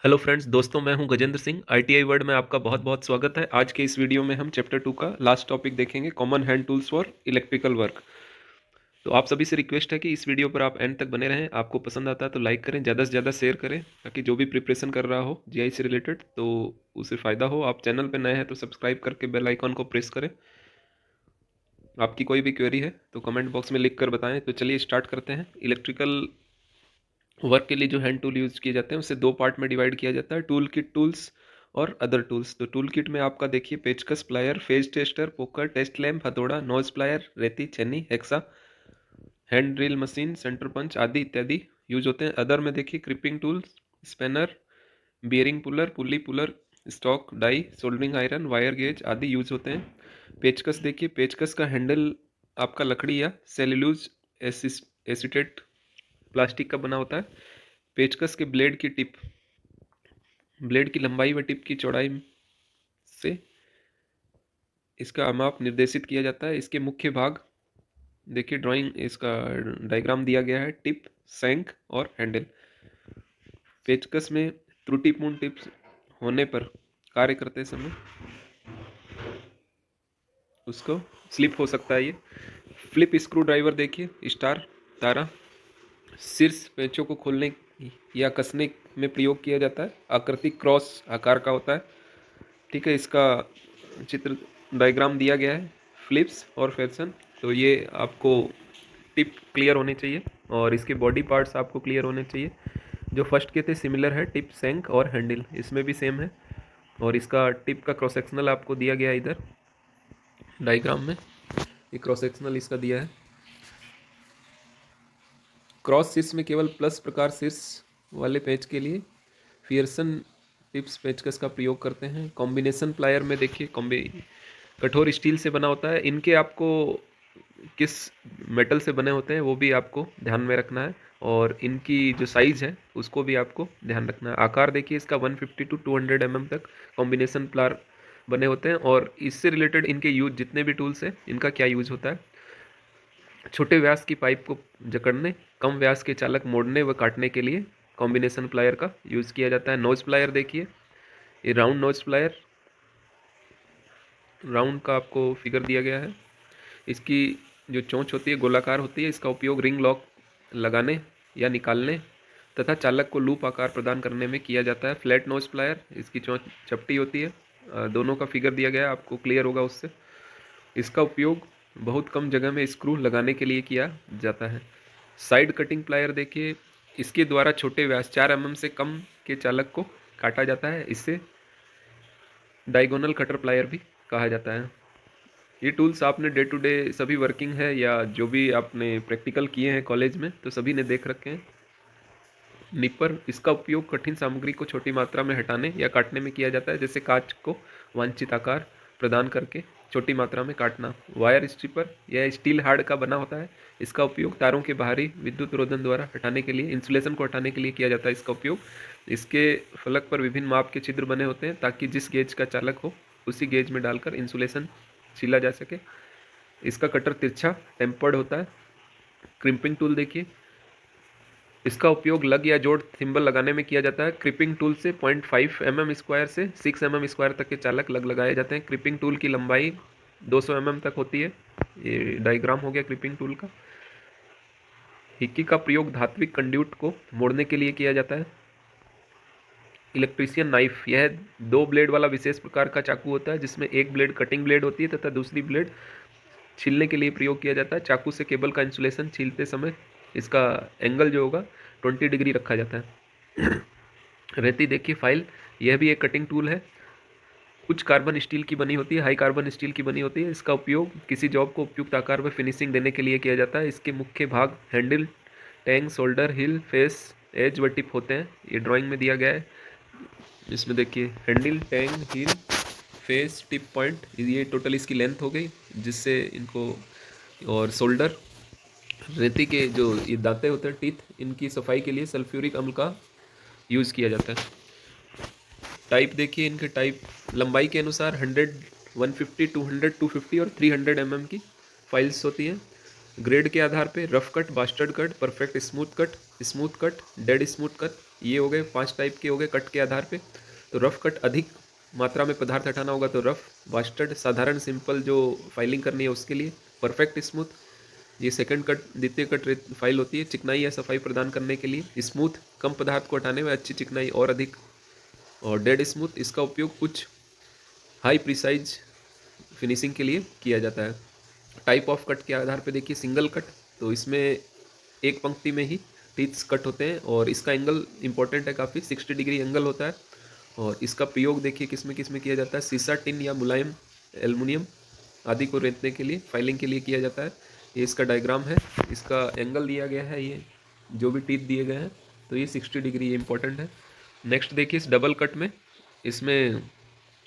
Hello friends दोस्तों, मैं हूं गजेंद्र सिंह। आईटीआई वर्ल्ड में आपका बहुत बहुत स्वागत है। आज के इस वीडियो में हम चैप्टर 2 का लास्ट टॉपिक देखेंगे, common hand tools for electrical work. तो आप सभी से रिक्वेस्ट है कि इस वीडियो पर आप एंड तक बने रहें। आपको पसंद आता है तो लाइक करें, ज़्यादा से ज़्यादा शेयर करें, ताकि जो भी प्रिपरेशन कर रहा हो जीआई से रिलेटेड तो उसे फ़ायदा हो। आप चैनल पर नए हैं तो सब्सक्राइब करके बेल आइकॉन को प्रेस करें। आपकी कोई भी क्वेरी है तो कमेंट बॉक्स में लिख कर बताएं। तो चलिए स्टार्ट करते हैं। इलेक्ट्रिकल वर्क के लिए जो हैंड टूल यूज़ किए जाते हैं उसे दो पार्ट में डिवाइड किया जाता है, टूल किट टूल्स और अदर टूल्स। तो टूल किट में आपका देखिए पेचकस, plier, phase tester, poker, test lamp, हथौड़ा, नोज प्लायर, रेती, छेनी, hexa, hand drill machine, centre punch आदि इत्यादि यूज होते हैं। अदर में देखिए crimping tools, spanner, bearing puller, pulley puller, stock, die, soldering iron, wire gauge आदि यूज होते हैं। पेचकस देखिए, पेचकस का हैंडल आपका लकड़ी या सेल्यूलोज एसिटेट प्लास्टिक का बना होता है। पेचकस के ब्लेड की टिप, ब्लेड की लंबाई व टिप की चौड़ाई से इसका माप निर्देशित किया जाता है। इसके मुख्य भाग देखिए, ड्राइंग इसका डायग्राम दिया गया है। टिप, सैंक और हैंडल। पेचकस में त्रुटिपूर्ण टिप्स होने पर कार्य करते समय उसको स्लिप हो सकता है। ये फ्लिप स्क्रू ड्राइवर देखिए, स्टार, तारा, शीर्ष पेंचों को खोलने या कसने में प्रयोग किया जाता है। आकृति क्रॉस आकार का होता है। ठीक है, इसका चित्र डायग्राम दिया गया है। फ्लिप्स और फैशन, तो ये आपको टिप क्लियर होने चाहिए और इसके बॉडी पार्ट्स आपको क्लियर होने चाहिए। जो फर्स्ट के थे सिमिलर है, टिप, सैंक और हैंडल, इसमें भी सेम है। और इसका टिप का क्रॉस सेक्शनल आपको दिया गया है इधर डायग्राम में। ये क्रॉस सेक्शनल इसका दिया है। क्रॉस शीर्ष में केवल प्लस प्रकार शीर्ष वाले पेच के लिए फियरसन टिप्स पेचकस का प्रयोग करते हैं। कॉम्बिनेशन प्लायर में देखिए, कठोर स्टील से बना होता है। इनके आपको किस मेटल से बने होते हैं वो भी आपको ध्यान में रखना है, और इनकी जो साइज़ है उसको भी आपको ध्यान रखना है। आकार देखिए इसका 150 टू 200 mm तक कॉम्बिनेशन प्लायर बने होते हैं। और इससे रिलेटेड इनके यूज जितने भी टूल्स हैं इनका क्या यूज होता है। छोटे व्यास की पाइप को जकड़ने, कम व्यास के चालक मोड़ने व काटने के लिए कॉम्बिनेशन प्लायर का यूज़ किया जाता है। नोज प्लायर देखिए, ये राउंड नोज प्लायर, राउंड का आपको फिगर दिया गया है। इसकी जो चोंच होती है गोलाकार होती है। इसका उपयोग रिंग लॉक लगाने या निकालने तथा चालक को लूप आकार प्रदान करने में किया जाता है। फ्लैट नोज प्लायर, इसकी चोंच चपटी होती है। दोनों का फिगर दिया गया है, आपको क्लियर होगा उससे। इसका उपयोग बहुत कम जगह में स्क्रू लगाने के लिए किया जाता है। साइड कटिंग प्लायर देखिए, इसके द्वारा छोटे व्यास 4 mm से कम के चालक को काटा जाता है। इसे डायगोनल कटर प्लायर भी कहा जाता है। ये टूल्स आपने डे टू डे सभी वर्किंग है या जो भी आपने प्रैक्टिकल किए हैं कॉलेज में तो सभी ने देख रखे हैं। निपर, इसका उपयोग कठिन सामग्री को छोटी मात्रा में हटाने या काटने में किया जाता है, जैसे कांच को वांछित आकार प्रदान करके छोटी मात्रा में काटना। वायर स्ट्रिपर, यह स्टील हार्ड का बना होता है। इसका उपयोग तारों के बाहरी विद्युत रोधन द्वारा हटाने के लिए, इंसुलेशन को हटाने के लिए किया जाता है। इसका उपयोग, इसके फलक पर विभिन्न माप के छिद्र बने होते हैं ताकि जिस गेज का चालक हो उसी गेज में डालकर इंसुलेशन छीला जा सके। इसका कटर तिरछा टेम्पर्ड होता है। क्रिम्पिंग टूल देखिए, इसका उपयोग लग या जोड़ थिम्बल लगाने में किया जाता है। क्रिपिंग टूल से 0.5 mm स्क्वायर से 6 mm स्क्वायर तक के चालक लग लगाए जाते हैं। क्रिपिंग टूल की लंबाई 200 mm तक होती है। ये डायग्राम हो गया क्रिपिंग टूल का। हिक्की का प्रयोग धात्विक कंड्यूट को मोड़ने के लिए किया जाता है। इलेक्ट्रीशियन नाइफ, यह 2 ब्लेड वाला विशेष प्रकार का चाकू होता है जिसमें एक ब्लेड कटिंग ब्लेड होती है तथा दूसरी ब्लेड छीलने के लिए प्रयोग किया जाता है। चाकू से केबल का इंसुलेशन छीलते समय इसका एंगल जो होगा 20 डिग्री रखा जाता है। रेती देखिए फाइल, यह भी एक कटिंग टूल है। कुछ कार्बन स्टील की बनी होती है, हाई कार्बन स्टील की बनी होती है। इसका उपयोग किसी जॉब को उपयुक्त आकार व फिनिशिंग देने के लिए किया जाता है। इसके मुख्य भाग हैंडल, टैंग, शोल्डर, हिल, फेस, एज व टिप होते हैं। ये ड्राइंग में दिया गया है। इसमें देखिए हैंडल, टैंग, हिल, फेस, टिप, पॉइंट, ये टोटल इसकी लेंथ हो गई जिससे इनको। और शोल्डर, रेती के जो ये दांतें होते हैं, टीथ, इनकी सफाई के लिए सल्फ्यूरिक अम्ल का यूज़ किया जाता है। टाइप देखिए, इनके टाइप लंबाई के अनुसार 100, 150, 200, 250 और 300 mm की फाइल्स होती हैं। ग्रेड के आधार पे rough cut, bastard cut, perfect smooth cut, dead smooth cut, ये हो गए 5 टाइप के हो गए कट के आधार पे। तो रफ कट, अधिक मात्रा में पदार्थ हटाना होगा तो रफ। बास्टर्ड, साधारण सिंपल जो फाइलिंग करनी है उसके लिए। परफेक्ट स्मूथ, ये सेकंड कट, द्वितीय कट फाइल होती है चिकनाई या सफाई प्रदान करने के लिए। स्मूथ, कम पदार्थ को हटाने में अच्छी चिकनाई और अधिक। और डेड स्मूथ, इसका उपयोग कुछ हाई प्रिसाइज फिनिशिंग के लिए किया जाता है। टाइप ऑफ कट के आधार पे देखिए, सिंगल कट, तो इसमें एक पंक्ति में ही टीथ्स कट होते हैं और इसका एंगल इंपॉर्टेंट है काफ़ी, 60 डिग्री एंगल होता है। और इसका प्रयोग देखिए किस में किया जाता है, सीसा, टिन या मुलायम एल्युमिनियम आदि को रेतने के लिए, फाइलिंग के लिए किया जाता है। ये इसका डायग्राम है, इसका एंगल दिया गया है, ये जो भी टीथ दिए गए हैं तो ये 60 डिग्री, ये इंपॉर्टेंट है। नेक्स्ट देखिए, इस डबल कट में, इसमें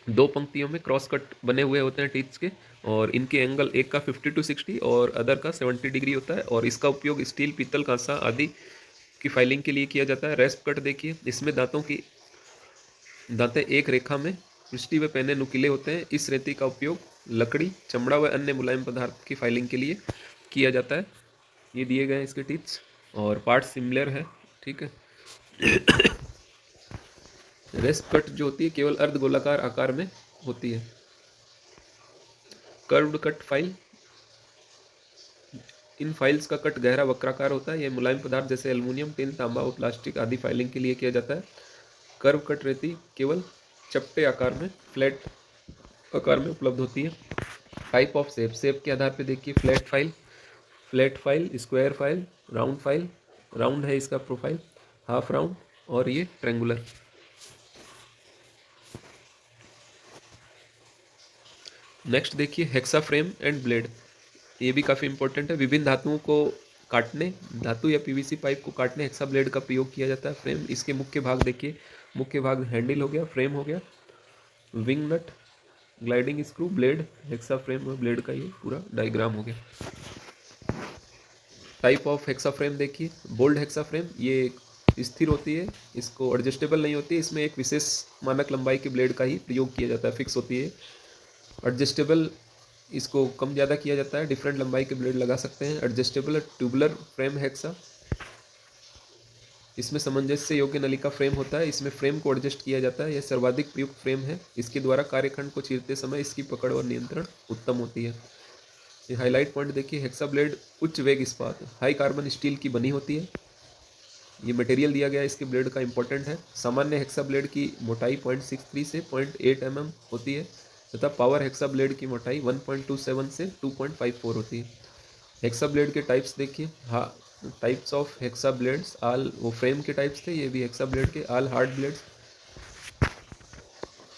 दो पंक्तियों में क्रॉस कट बने हुए होते हैं टीथ्स के, और इनके एंगल एक का 50 to 60 और अदर का 70 डिग्री होता है। और इसका उपयोग स्टील, पीतल, कांसा आदि की फाइलिंग के लिए किया जाता है। रेस्प कट देखिए, इसमें दांतें एक रेखा में पृष्ठी व पैने नुकीले होते हैं। इस रेती का उपयोग लकड़ी, चमड़ा व अन्य मुलायम पदार्थ की फाइलिंग के लिए किया जाता है। ये दिए गए हैं इसके टीथ्स और पार्ट सिमिलर है, ठीक है। रेस्प कट जो होती है केवल अर्ध गोलाकार आकार में होती है। कर्व्ड कट फाइल, इन फाइल्स का कट गहरा वक्राकार होता है। यह मुलायम पदार्थ जैसे एल्युमिनियम, टिन, तांबा और प्लास्टिक आदि फाइलिंग के लिए किया जाता है। कर्व कट रेती केवल चपटे आकार में, फ्लैट आकार में उपलब्ध होती है। टाइप ऑफ शेप, शेप के आधार पे देखिए, flat file, square file, round file, round है इसका प्रोफाइल, हाफ राउंड और ये ट्रेंगुलर। नेक्स्ट देखिए, हेक्सा फ्रेम एंड ब्लेड, ये भी काफ़ी इंपॉर्टेंट है। विभिन्न धातुओं को काटने, धातु या पीवीसी पाइप को काटने हेक्सा ब्लेड का प्रयोग किया जाता है। फ्रेम, इसके मुख्य भाग देखिए, मुख्य भाग हैंडल हो गया, फ्रेम हो गया, wing nut, gliding screw, blade, hexa frame और ब्लेड का ये पूरा डायग्राम हो गया। टाइप ऑफ हेक्सा फ्रेम देखिए, बोल्ड हेक्सा फ्रेम, ये स्थिर होती है, इसको एडजस्टेबल नहीं होती है, इसमें एक विशेष मानक लंबाई के ब्लेड का ही प्रयोग किया जाता है, फिक्स होती है। एडजस्टेबल, इसको कम ज़्यादा किया जाता है, डिफरेंट लंबाई के ब्लेड लगा सकते हैं। एडजस्टेबल ट्यूबुलर फ्रेम हेक्सा, इसमें सामंजस्य योग्य नलिका फ्रेम होता है, इसमें फ्रेम को एडजस्ट किया जाता है, यह सर्वाधिक प्रयुक्त फ्रेम है। इसके द्वारा कार्यखंड को चीरते समय इसकी पकड़ और नियंत्रण उत्तम होती है। ये हाईलाइट पॉइंट देखिए, हेक्सा ब्लेड उच्च वेग इस्पात, हाई कार्बन स्टील की बनी होती है। ये मटेरियल दिया गया है इसके ब्लेड का, इंपॉर्टेंट है। सामान्य हेक्सा ब्लेड की मोटाई 0.63 से 0.8 mm होती है तथा पावर हेक्सा ब्लेड की मोटाई 1.27 से 2.54 होती है। हेक्सा ब्लेड के टाइप्स देखिए, हाँ, टाइप्स ऑफ हेक्सा ब्लेड्स, आल वो फ्रेम के टाइप्स थे, ये भी हेक्सा ब्लेड के। आल हार्ड ब्लेड्स,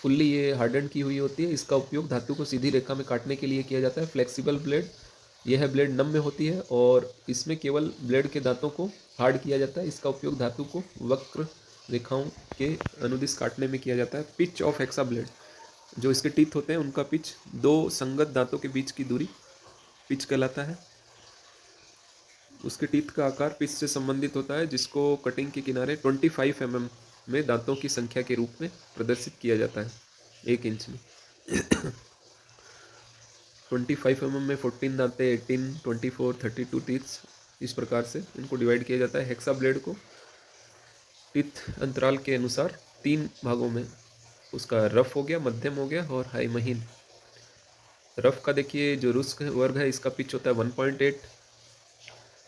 फुल्ली ये हार्डन की हुई होती है, इसका उपयोग धातु को सीधी रेखा में काटने के लिए किया जाता है। फ्लेक्सिबल ब्लेड, यह ब्लेड नम में होती है और इसमें केवल ब्लेड के दांतों को हार्ड किया जाता है, इसका उपयोग धातु को वक्र रेखाओं के अनुदिश काटने में किया जाता है। पिच ऑफ हेक्सा ब्लेड, जो इसके टीथ होते हैं उनका पिच, दो संगत दांतों के बीच की दूरी पिच कहलाता है। उसके टीथ का आकार पिच से संबंधित होता है, जिसको कटिंग के किनारे 25 mm में दांतों की संख्या के रूप में प्रदर्शित किया जाता है, 1 इंच में। 25 mm में 14 दांतें, 18, 24, 32 टीथ्स, इस प्रकार से इनको डिवाइड किया जाता है। हेक्सा ब्लेड को टीथ अंतराल के अनुसार 3 भागों में, उसका रफ हो गया, मध्यम हो गया और हाई महीन। रफ का देखिए, जो रुस्क वर्ग है इसका पिच होता है 1.8,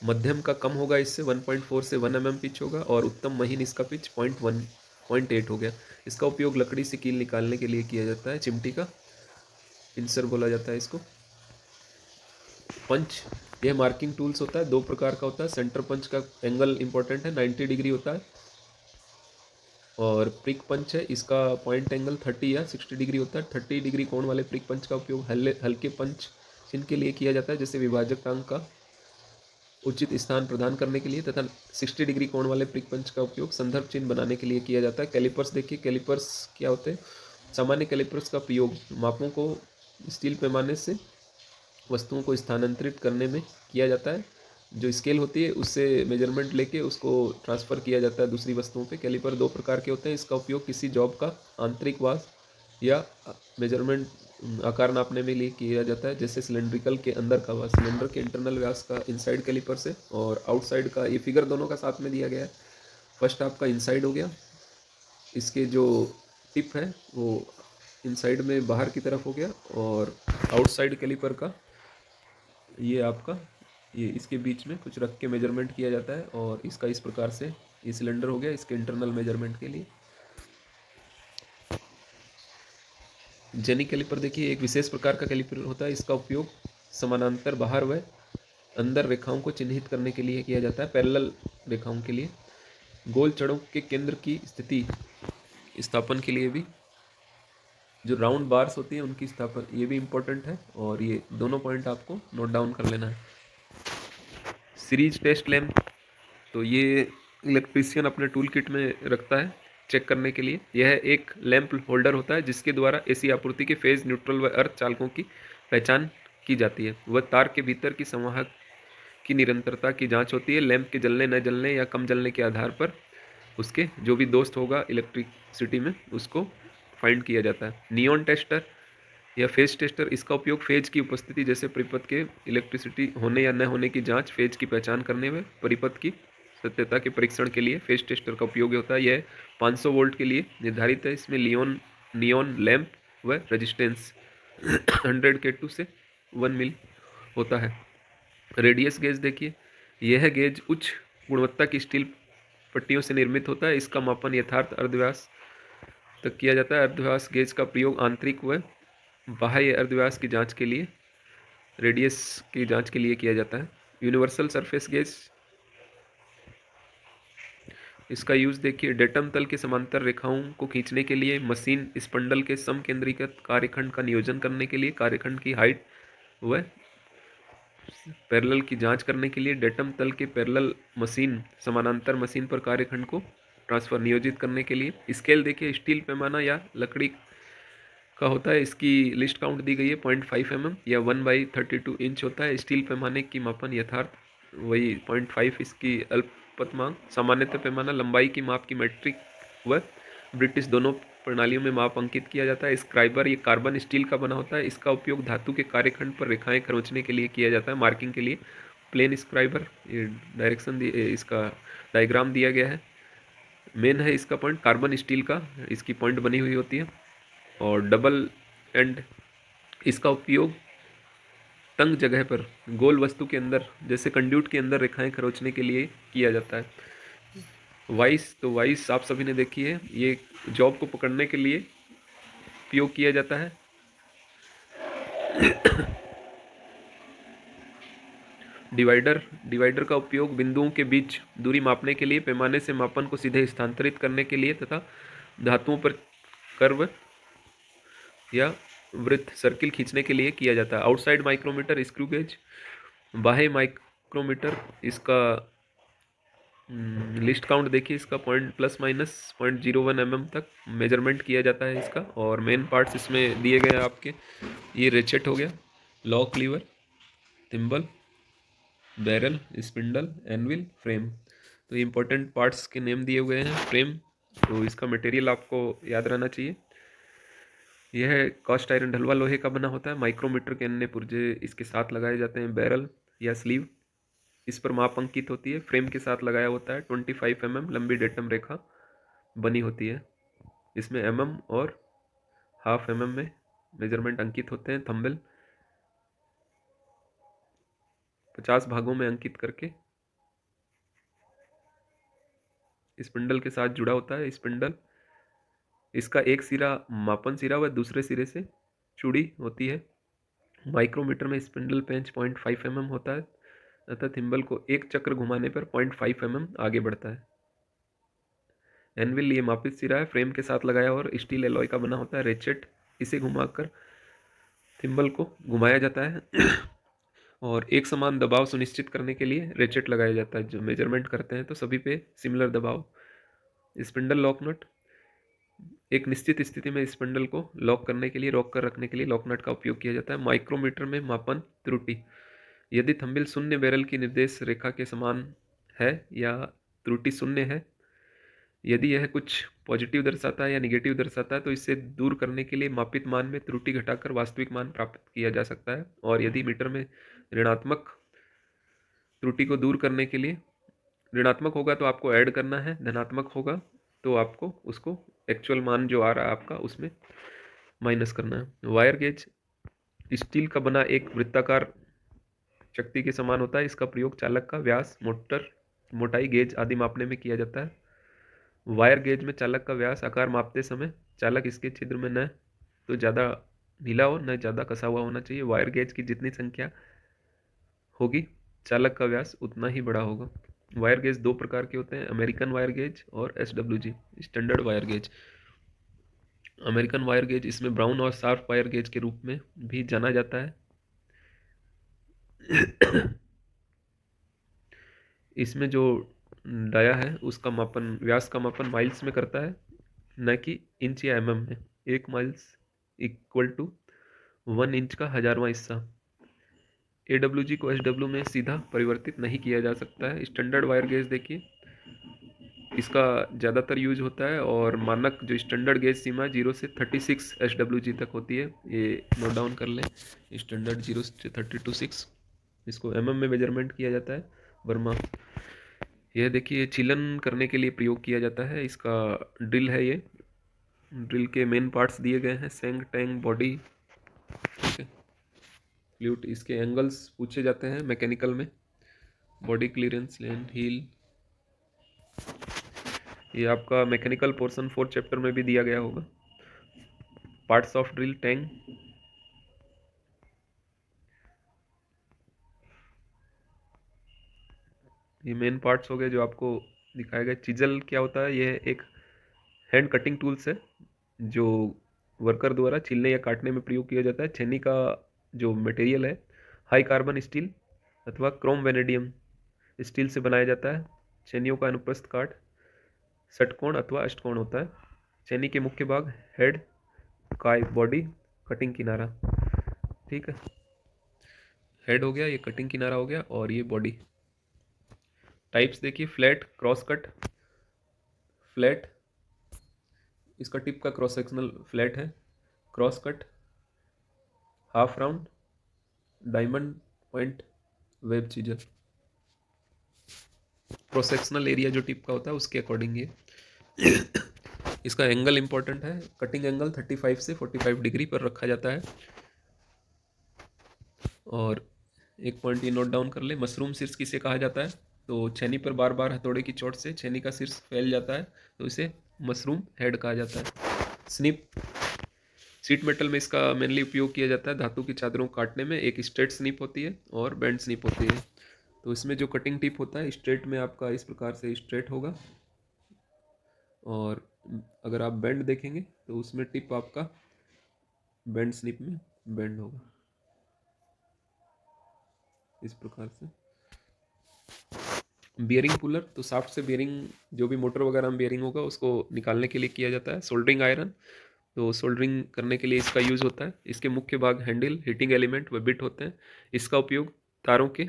मध्यम का कम होगा इससे 1.4 से 1 mm पिच होगा, और उत्तम महीन इसका पिच 0.8 हो गया। इसका उपयोग लकड़ी से कील निकालने के लिए किया जाता है, चिमटी का पिंसर बोला जाता है इसको। पंच, यह मार्किंग टूल्स होता है, 2 प्रकार का होता है। सेंटर पंच का एंगल इंपॉर्टेंट है, 90 डिग्री होता है, और प्रिक पंच है, इसका पॉइंट एंगल 30 या 60 डिग्री होता है। 30 डिग्री कोण वाले प्रिक पंच का उपयोग हल्के पंच चिन्ह के लिए किया जाता है, जैसे विभाजक टांग का उचित स्थान प्रदान करने के लिए, तथा 60 डिग्री कोण वाले प्रिक पंच का उपयोग संदर्भ चिन्ह बनाने के लिए किया जाता है। कैलिपर्स देखिए, कैलिपर्स क्या होते हैं, सामान्य कैलिपर्स का प्रयोग मापों को स्टील पैमाने से वस्तुओं को स्थानांतरित करने में किया जाता है। जो स्केल होती है उससे मेजरमेंट लेके उसको ट्रांसफ़र किया जाता है दूसरी वस्तुओं पे। कैलिपर 2 प्रकार के होते हैं, इसका उपयोग किसी जॉब का आंतरिक व्यास या मेजरमेंट आकार नापने में लिए किया जाता है, जैसे सिलेंड्रिकल के अंदर का व्यास, सिलेंडर के इंटरनल व्यास का इनसाइड कैलिपर से, और आउटसाइड का, ये फिगर दोनों का साथ में दिया गया है। फर्स्ट आपका इनसाइड हो गया, इसके जो टिप है वो इनसाइड में बाहर की तरफ हो गया, और आउटसाइड कैलिपर का ये आपका ये इसके बीच में कुछ रख के मेजरमेंट किया जाता है, और इसका इस प्रकार से ये सिलेंडर हो गया इसके इंटरनल मेजरमेंट के लिए। जेनी कैलिपर देखिए एक विशेष प्रकार का कैलिपर होता है, इसका उपयोग समानांतर बाहर व अंदर रेखाओं को चिन्हित करने के लिए किया जाता है, पैरेलल रेखाओं के लिए। गोल छड़ों के केंद्र की स्थिति स्थापन के लिए भी जो राउंड बार्स होती हैं उनकी स्थापन ये भी इम्पोर्टेंट है, और ये दोनों पॉइंट आपको नोट डाउन कर लेना है। सीरीज टेस्ट लैंप, तो ये इलेक्ट्रीशियन अपने टूल किट में रखता है चेक करने के लिए। यह एक लैंप होल्डर होता है जिसके द्वारा एसी आपूर्ति के फेज, न्यूट्रल व अर्थ चालकों की पहचान की जाती है। वह तार के भीतर की संवाहक की निरंतरता की जांच होती है। लैंप के जलने न जलने या कम जलने के आधार पर उसके जो भी दोस्त होगा इलेक्ट्रिसिटी में उसको फाइंड किया जाता है। नियॉन टेस्टर या फेज टेस्टर, इसका उपयोग फेज की उपस्थिति जैसे परिपथ के इलेक्ट्रिसिटी होने या न होने की जांच, फेज की पहचान करने में परिपथ की सत्यता के परीक्षण के लिए फेज टेस्टर का उपयोग होता है। यह 500 वोल्ट के लिए निर्धारित है। इसमें नियॉन लैंप व रेजिस्टेंस 100 K2 से 1 मिली होता है। रेडियस गेज देखिए, यह गेज उच्च गुणवत्ता की स्टील पट्टियों से निर्मित होता है। इसका मापन यथार्थ अर्धव्यास तक किया जाता है। अर्धव्यास गेज का प्रयोग आंतरिक व बाह्य अर्धव्यास की जांच के लिए, रेडियस की जांच के लिए किया जाता है। यूनिवर्सल सरफेस गेज, इसका यूज़ देखिए, डेटम तल के समांतर रेखाओं को खींचने के लिए, मशीन स्पंडल के समकेंद्रीकृत कार्यखंड का नियोजन करने के लिए, कार्यखंड की हाइट व पैरेलल की जांच करने के लिए, डेटम तल के पैरेलल मशीन समानांतर मशीन पर कार्यखंड को ट्रांसफर नियोजित करने के लिए। स्केल देखिए, स्टील पैमाना या लकड़ी का होता है। इसकी लिस्ट काउंट दी गई है 0.5 mm या 1/32 इंच होता है। स्टील पैमाने की मापन यथार्थ वही 0.5, इसकी अल्पतमांक। सामान्यतः पैमाना लंबाई की माप की मेट्रिक व ब्रिटिश दोनों प्रणालियों में माप अंकित किया जाता है। स्क्राइबर ये कार्बन स्टील का बना होता है। इसका उपयोग धातु के कार्यखंड पर रेखाएं खरोंचने के लिए किया जाता है, मार्किंग के लिए। प्लेन स्क्राइबर, ये डायरेक्शन इसका डायग्राम दिया गया है। मेन है इसका पॉइंट कार्बन स्टील का, इसकी पॉइंट बनी हुई होती है। और डबल एंड, इसका उपयोग तंग जगह पर गोल वस्तु के अंदर जैसे कंड्यूट के अंदर रेखाएं खरोंचने के लिए किया जाता है। वाइस, तो वाइस आप सभी ने देखी है, ये जॉब को पकड़ने के लिए उपयोग किया जाता है। डिवाइडर का उपयोग बिंदुओं के बीच दूरी मापने के लिए, पैमाने से मापन को सीधे स्थानांतरित करने के लिए तथा धातुओं पर कर्व या वृत्त सर्किल खींचने के लिए किया जाता है। आउटसाइड माइक्रोमीटर, स्क्रू गेज, बाह्य माइक्रोमीटर, इसका लिस्ट काउंट देखिए, इसका ±0.01 mm तक मेजरमेंट किया जाता है इसका। और मेन पार्ट्स इसमें दिए गए हैं आपके, ये रेचेट हो गया, lock lever, thimble, barrel, spindle, anvil, frame. तो ये इंपॉर्टेंट पार्ट्स के नेम दिए हुए हैं। फ्रेम, तो इसका मटेरियल आपको याद रहना चाहिए, यह कास्ट आयरन ढलवा लोहे का बना होता है। माइक्रोमीटर के अन्य पुर्जे इसके साथ लगाए जाते हैं। बैरल या स्लीव, इस पर माप अंकित होती है। फ्रेम के साथ लगाया होता है। 25 mm लंबी डेटम रेखा बनी होती है, इसमें mm और ½ mm में मेजरमेंट अंकित होते हैं। थंबल 50 भागों में अंकित करके स्पिंडल के साथ जुड़ा होता है। स्पिंडल, इसका एक सिरा मापन सिरा व दूसरे सिरे से जुड़ी होती है। माइक्रोमीटर में स्पिंडल पेंच 0.5 mm होता है तथा थिम्बल को एक चक्र घुमाने पर 0.5 mm आगे बढ़ता है। एनविल, ये मापित सिरा है, फ्रेम के साथ लगाया और स्टील एलॉय का बना होता है। रेचेट, इसे घुमाकर थिम्बल को घुमाया जाता है और एक समान दबाव सुनिश्चित करने के लिए रेचेट लगाया जाता है। जो मेजरमेंट करते हैं तो सभी पे सिमिलर दबाव। स्पिंडल लॉक नट, एक निश्चित स्थिति में स्पिंडल को लॉक करने के लिए, रोक कर रखने के लिए लॉक नट का उपयोग किया जाता है। माइक्रोमीटर में मापन त्रुटि, यदि थंबिल शून्य बैरल की निर्देश रेखा के समान है या त्रुटि शून्य है, यदि यह कुछ पॉजिटिव दर्शाता है या निगेटिव दर्शाता है तो इसे दूर करने के लिए मापित मान में त्रुटि घटाकर वास्तविक मान प्राप्त किया जा सकता है। और यदि मीटर में ऋणात्मक त्रुटि को दूर करने के लिए ऋणात्मक होगा तो आपको ऐड करना है, धनात्मक होगा तो आपको उसको एक्चुअल मान जो आ रहा है आपका उसमें माइनस करना है। वायर गेज स्टील का बना एक वृत्ताकार शक्ति के समान होता है। इसका प्रयोग चालक का व्यास, मोटर मोटाई, गेज आदि मापने में किया जाता है। वायर गेज में चालक का व्यास आकार मापते समय चालक इसके छिद्र में न तो ज़्यादा ढीला हो न ज़्यादा कसा हुआ होना चाहिए। वायर गेज की जितनी संख्या होगी चालक का व्यास उतना ही बड़ा होगा। वायर गेज दो प्रकार के होते हैं, अमेरिकन वायर गेज और SWG standard wire gauge. American wire gauge इसमें ब्राउन और शार्प वायर गेज के रूप में भी जाना जाता है। इसमें जो डाया है उसका मापन, व्यास का मापन माइल्स में करता है, न कि इंच या mm में। 1 माइल्स इक्वल टू 1 इंच का 1000वां हिस्सा। AWG को SW में सीधा परिवर्तित नहीं किया जा सकता है। स्टैंडर्ड वायर गेज देखिए, इसका ज़्यादातर यूज होता है और मानक जो स्टैंडर्ड गेज सीमा 0 से 36 SWG तक होती है। ये नोट डाउन कर लें, स्टैंडर्ड 0 से 32.6। इसको mm में मेजरमेंट किया जाता है। वर्मा, यह देखिए छीलन करने के लिए प्रयोग किया जाता है। इसका ड्रिल है, ये ड्रिल के मेन पार्ट्स दिए गए हैं, सेंग, टैंग, बॉडी, ठीक है, फ्लूट। इसके एंगल्स पूछे जाते हैं मैकेनिकल में, बॉडी क्लियरेंस, लेंथ, हील। ये आपका मैकेनिकल पोर्शन 4th चैप्टर में भी दिया गया होगा। पार्ट्स ऑफ ड्रिल, टैंग, ये मेन पार्ट्स हो गए जो आपको दिखाए गए। चिजल क्या होता है? यह एक हैंड कटिंग टूल्स है जो वर्कर द्वारा छीलने या काटने में प्रयोग किया जाता है। छेनी का जो मटेरियल है हाई कार्बन स्टील अथवा क्रोम वेनेडियम स्टील से बनाया जाता है। छेनियों का अनुप्रस्थ काट षटकोण अथवा अष्टकोण होता है। छेनी के मुख्य भाग हेड, काय, बॉडी, कटिंग किनारा, ठीक है। हेड हो गया, ये कटिंग किनारा हो गया, और ये बॉडी। टाइप्स देखिए, फ्लैट, क्रॉस कट। फ्लैट, इसका टिप का क्रॉस सेक्शनल फ्लैट है। Cross cut, half round, diamond point, web chisel. Cross sectional area जो टिप का होता है उसके अकॉर्डिंग ये। इसका एंगल इंपॉर्टेंट है, कटिंग एंगल 35 से 45 डिग्री पर रखा जाता है। और एक पॉइंट ये नोट डाउन कर ले, मशरूम शीर्ष किसे कहा जाता है? तो छेनी पर बार बार हथौड़े की चोट से छेनी का शीर्ष फैल जाता है तो इसे मशरूम हेड कहा जाता है। स्निप, सीट मेटल में इसका मेनली उपयोग किया जाता है धातु की चादरों को काटने में। एक स्ट्रेट स्निप होती है और बेंड स्निप होती है। तो इसमें जो कटिंग टिप होता है स्ट्रेट में आपका इस प्रकार से स्ट्रेट होगा, और अगर आप बेंड देखेंगे तो उसमें टिप आपका बेंड स्निप में बेंड होगा इस प्रकार से। बियरिंग पुलर, तो शाफ्ट से बियरिंग, जो भी मोटर वगैरह में बियरिंग होगा उसको निकालने के लिए किया जाता है। सोल्डरिंग आयरन, तो सोल्डरिंग करने के लिए इसका यूज़ होता है। इसके मुख्य भाग हैंडल, हीटिंग एलिमेंट व बिट होते हैं। इसका उपयोग तारों के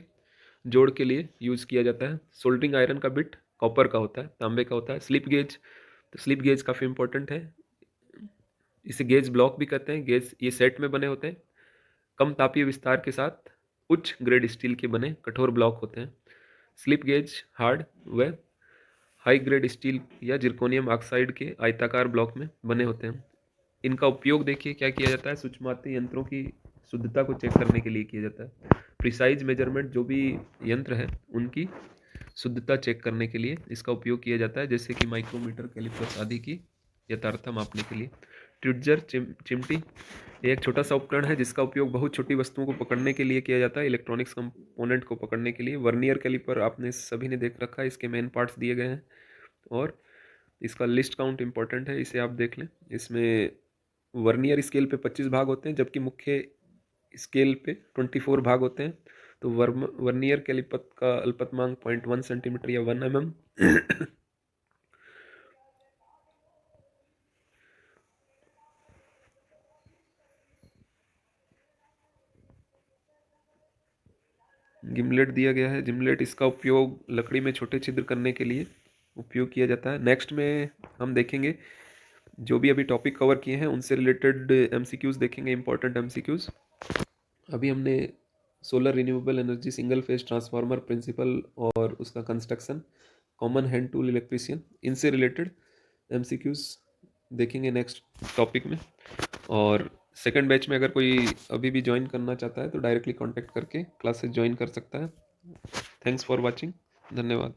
जोड़ के लिए यूज़ किया जाता है। सोल्डरिंग आयरन का बिट कॉपर का होता है, तांबे का होता है। स्लिप गेज, तो स्लिप गेज काफ़ी इंपॉर्टेंट है। इसे गेज ब्लॉक भी कहते हैं। गेज ये सेट में बने होते हैं, कम तापीय विस्तार के साथ उच्च ग्रेड स्टील के बने कठोर ब्लॉक होते हैं। स्लिप गेज हार्ड व हाई ग्रेड स्टील या जिरकोनियम ऑक्साइड के आयताकार ब्लॉक में बने होते हैं। इनका उपयोग देखिए क्या किया जाता है, सूक्ष्माति यंत्रों की शुद्धता को चेक करने के लिए किया जाता है। प्रिसाइज मेजरमेंट, जो भी यंत्र है उनकी शुद्धता चेक करने के लिए इसका उपयोग किया जाता है, जैसे कि माइक्रोमीटर, कैलिपर्स आदि की यथार्थता मापने के लिए। ट्विट्जर, चिमटी, ये एक छोटा सा उपकरण है जिसका उपयोग बहुत छोटी वस्तुओं को पकड़ने के लिए किया जाता है, इलेक्ट्रॉनिक्स कंपोनेंट को पकड़ने के लिए। वर्नियर कैलिपर आपने सभी ने देख रखा है, इसके मेन पार्ट्स दिए गए हैं और इसका लिस्ट काउंट इंपॉर्टेंट है, इसे आप देख लें। इसमें वर्नियर स्केल पे 25 भाग होते हैं जबकि मुख्य स्केल पे 24 भाग होते हैं। तो वर्नियर कैलिपर का अल्पतमांक 0.1 सेंटीमीटर या 1 mm। गिमलेट दिया गया है। जिमलेट, इसका उपयोग लकड़ी में छोटे छिद्र करने के लिए उपयोग किया जाता है। नेक्स्ट में हम देखेंगे जो भी अभी टॉपिक कवर किए हैं उनसे रिलेटेड MCQs देखेंगे, इंपॉर्टेंट MCQs। अभी हमने solar renewable energy single phase transformer principle और उसका construction common hand tool electrician, इनसे रिलेटेड MCQs देखेंगे नेक्स्ट टॉपिक में। और सेकंड बैच में अगर कोई अभी भी ज्वाइन करना चाहता है तो डायरेक्टली कांटेक्ट करके क्लासेस ज्वाइन कर सकता है। Thanks for watching. धन्यवाद।